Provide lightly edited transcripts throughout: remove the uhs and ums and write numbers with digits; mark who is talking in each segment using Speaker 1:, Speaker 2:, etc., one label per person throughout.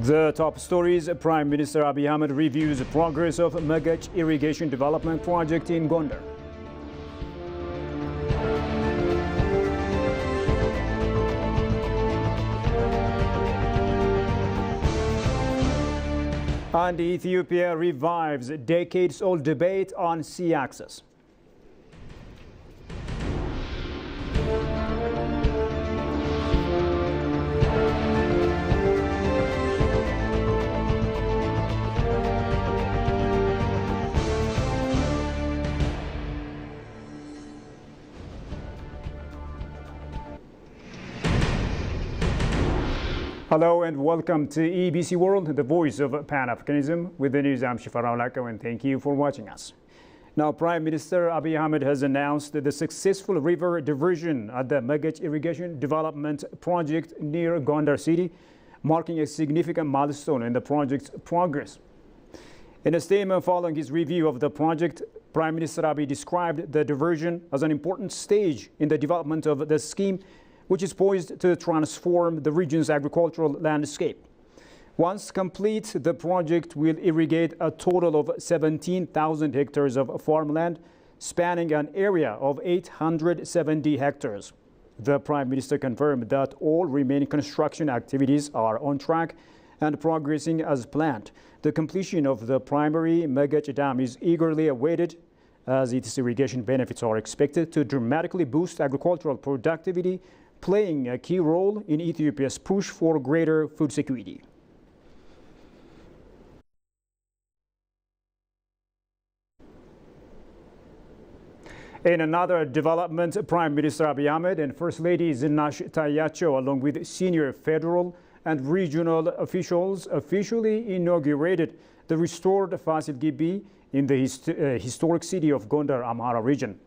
Speaker 1: The top stories: Prime Minister Abiy Ahmed reviews progress of Megech irrigation development project in Gondar. And Ethiopia revives decades-old debate on sea access. Hello and welcome to EBC World, the voice of Pan-Africanism. With the news, I'm Shifarao Lako, and thank you for watching us. Now, Prime Minister Abiy Ahmed has announced the successful river diversion at the Megech irrigation development project near Gondar city, marking a significant milestone in the project's progress. In a statement following his review of the project, Prime Minister Abiy described the diversion as an important stage in the development of the scheme, which is poised to transform the region's agricultural landscape. Once complete, the project will irrigate a total of 17,000 hectares of farmland, spanning an area of 870 hectares. The Prime Minister confirmed that all remaining construction activities are on track and progressing as planned. The completion of the primary Megech dam is eagerly awaited, as its irrigation benefits are expected to dramatically boost agricultural productivity, playing a key role in Ethiopia's push for greater food security. In another development, Prime Minister Abiy Ahmed and First Lady Zinash Tayacho, along with senior federal and regional officials, officially inaugurated the restored Fasil Ghebbi in the historic city of Gondar, Amhara region.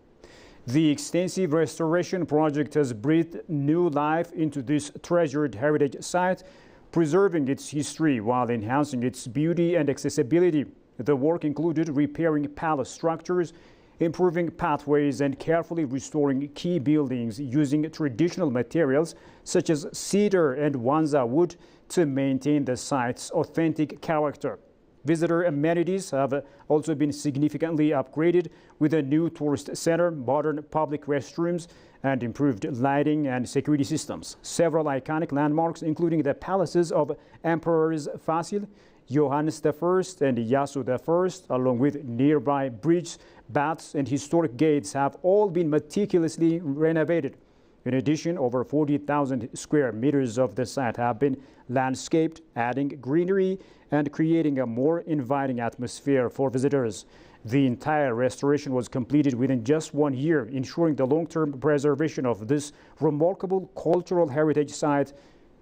Speaker 1: The extensive restoration project has breathed new life into this treasured heritage site, preserving its history while enhancing its beauty and accessibility. The work included repairing palace structures, improving pathways, and carefully restoring key buildings using traditional materials such as cedar and wanza wood to maintain the site's authentic character. Visitor amenities have also been significantly upgraded with a new tourist center, modern public restrooms, and improved lighting and security systems. Several iconic landmarks, including the palaces of Emperors Fasil, Johannes I, and Yasu I, along with nearby bridges, baths, and historic gates, have all been meticulously renovated. In addition, over 40,000 square meters of the site have been landscaped, adding greenery and creating a more inviting atmosphere for visitors. The entire restoration was completed within just 1 year, ensuring the long-term preservation of this remarkable cultural heritage site,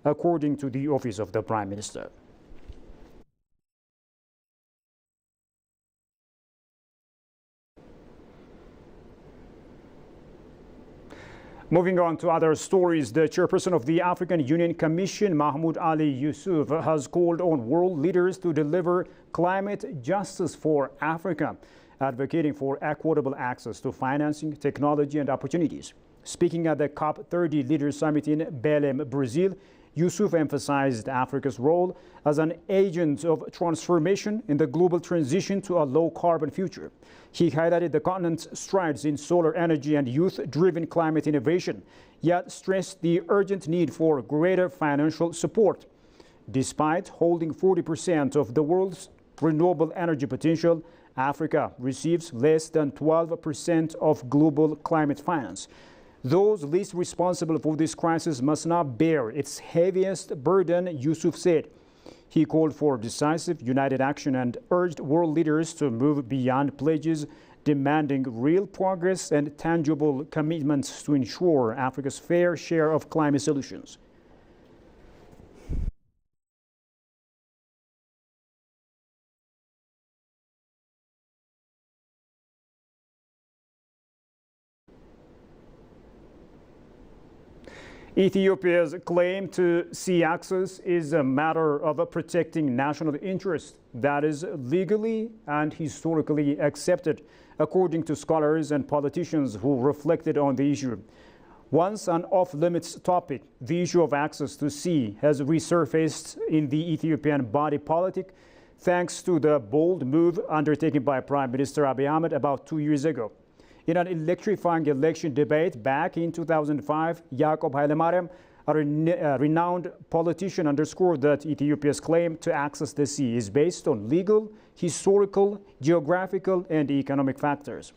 Speaker 1: according to the Office of the Prime Minister. Moving on to other stories, the chairperson of the African Union Commission, Mahmoud Ali Yusuf, has called on world leaders to deliver climate justice for Africa, advocating for equitable access to financing, technology, and opportunities. Speaking at the COP30 Leaders Summit in Belém, Brazil, Yusuf emphasized Africa's role as an agent of transformation in the global transition to a low-carbon future. He highlighted the continent's strides in solar energy and youth-driven climate innovation, yet stressed the urgent need for greater financial support. Despite holding 40% of the world's renewable energy potential, Africa receives less than 12% of global climate finance. Those least responsible for this crisis must not bear its heaviest burden, Yusuf said. He called for decisive, united action and urged world leaders to move beyond pledges, demanding real progress and tangible commitments to ensure Africa's fair share of climate solutions. Ethiopia's claim to sea access is a matter of protecting national interest that is legally and historically accepted, according to scholars and politicians who reflected on the issue. Once an off-limits topic, the issue of access to sea has resurfaced in the Ethiopian body politic thanks to the bold move undertaken by Prime Minister Abiy Ahmed about 2 years ago. In an electrifying election debate back in 2005, Jacob Hailemariam, a renowned politician, underscored that Ethiopia's claim to access the sea is based on legal, historical, geographical, and economic factors.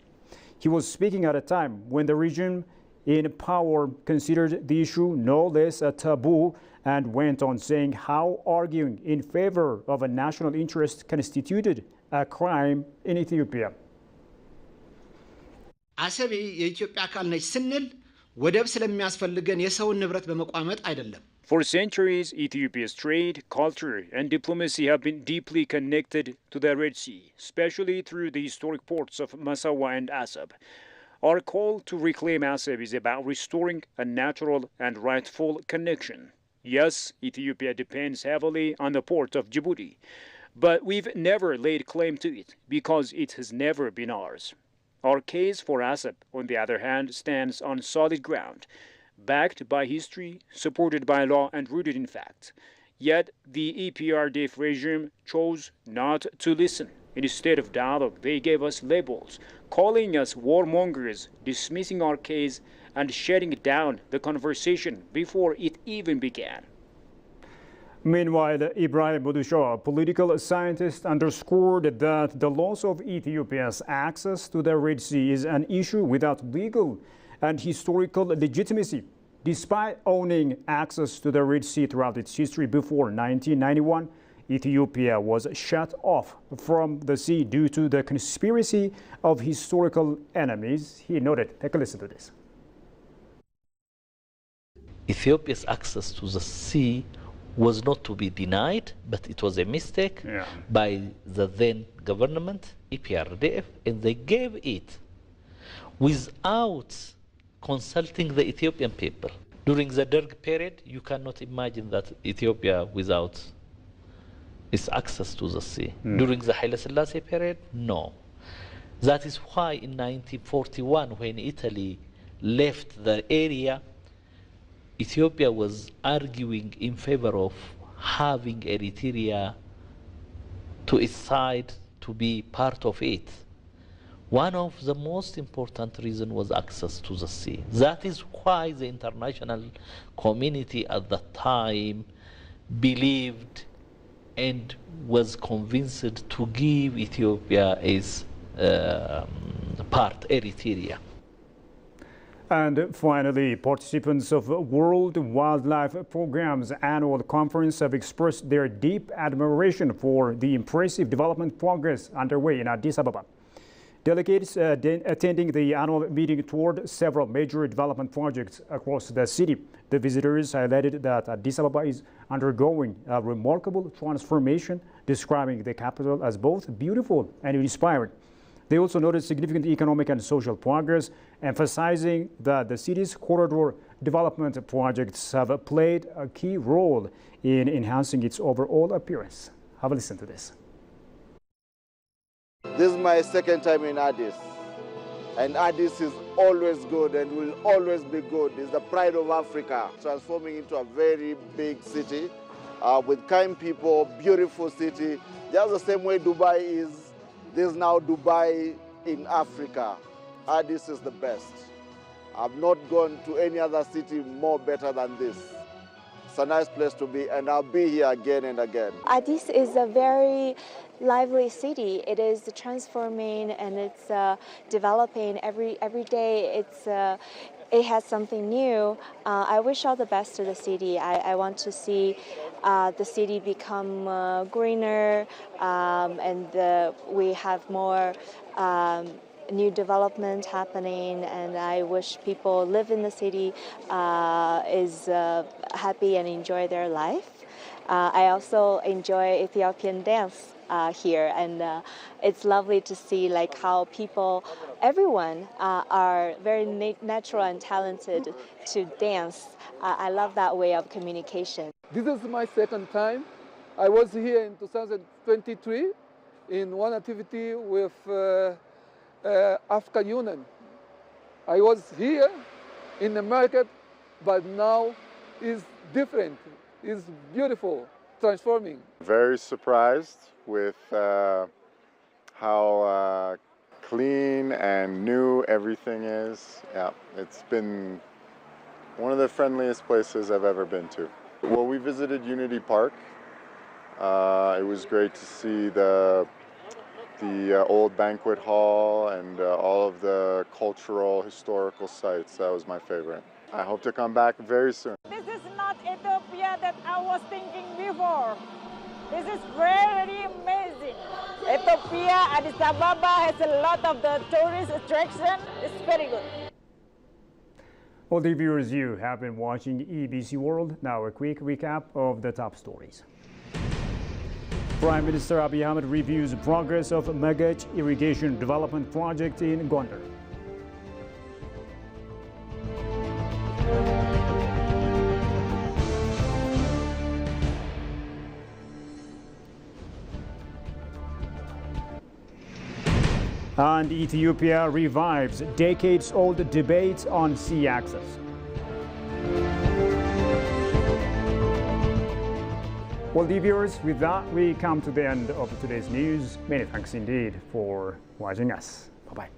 Speaker 1: He was speaking at a time when the regime in power considered the issue no less a taboo and went on saying how arguing in favor of a national interest constituted a crime in Ethiopia.
Speaker 2: አሰብ የኢትዮጵያ አካል ነች ስንል ወደብ ስለሚያስፈልገን የሰውን ንብረት በመቋመጥ አይደለም።
Speaker 1: For centuries, Ethiopia's trade, culture, and diplomacy have been deeply connected to the Red Sea, especially through the historic ports of Massawa and Asab. Our call to reclaim Asab is about restoring a natural and rightful connection. Yes, Ethiopia depends heavily on the port of Djibouti, but we've never laid claim to it because it has never been ours. Our case for Asab, on the other hand, stands on solid ground, backed by history, supported by law, and rooted in fact. Yet the EPRDF regime chose not to listen. Instead of dialogue, they gave us labels, calling us warmongers, dismissing our case, and shutting down the conversation before it even began. Meanwhile, Ibrahim Budusho, a political scientist, underscored that the loss of Ethiopia's access to the Red Sea is an issue without legal and historical legitimacy. Despite owning access to the Red Sea throughout its history before 1991, Ethiopia was shut off from the sea due to the conspiracy of historical enemies. He noted. Take a listen to this.
Speaker 3: Ethiopia's access to the sea was not to be denied, but it was a mistake by the then government, EPRDF, and they gave it without consulting the Ethiopian people. During the Derg period, you cannot imagine that Ethiopia without its access to the sea. During the Haile Selassie period, no. That is why in 1941, when Italy left the area, Ethiopia was arguing in favor of having Eritrea to its side to be part of it. One of the most important reasons was access to the sea. That is why the international community at that time believed and was convinced to give Ethiopia its part, Eritrea.
Speaker 1: And finally, participants of World Wildlife Programme's annual conference have expressed their deep admiration for the impressive development progress underway in Addis Ababa. Delegates attending the annual meeting toured several major development projects across the city. The visitors highlighted that Addis Ababa is undergoing a remarkable transformation, describing the capital as both beautiful and inspiring. They also noted significant economic and social progress, emphasizing that the city's corridor development projects have played a key role in enhancing its overall appearance. Have a listen to this.
Speaker 4: This is my second time in Addis, and Addis is always good and will always be good. It's the pride of Africa, transforming into a very big city with kind people, beautiful city, just the same way Dubai is. This is now Dubai in Africa. Addis is the best. I've not gone to any other city more better than this. It's a nice place to be, and I'll be here again and again.
Speaker 5: Addis is a very lively city. It is transforming and it's developing every day. It has something new. I wish all the best to the city. I want to see the city become greener and we have more new development happening, and I wish people live in the city is happy and enjoy their life. I also enjoy Ethiopian dance here, and it's lovely to see like how people, everyone are very natural and talented to dance. I love that way of communication.
Speaker 6: This is my second time. I was here in 2023 in one activity with African Union. I was here in the market, but now is different, is beautiful, transforming.
Speaker 7: Very surprised with how clean and new everything is. Yeah, it's been one of the friendliest places I've ever been to. Well, we visited Unity Park. It was great to see the old banquet hall and all of the cultural, historical sites. That was my favorite. I hope to come back very soon.
Speaker 8: This is not Ethiopia that I was thinking before. This is very amazing. Ethiopia, Addis Ababa has a lot of the tourist attraction. It's very good.
Speaker 1: Well, the viewers, you have been watching EBC World. Now a quick recap of the top stories. Prime Minister Abiy Ahmed reviews the progress of Megech irrigation development project in Gondar. And Ethiopia revives decades-old debates on sea access. Well, dear viewers, with that, we come to the end of today's news. Many thanks indeed for watching us. Bye-bye.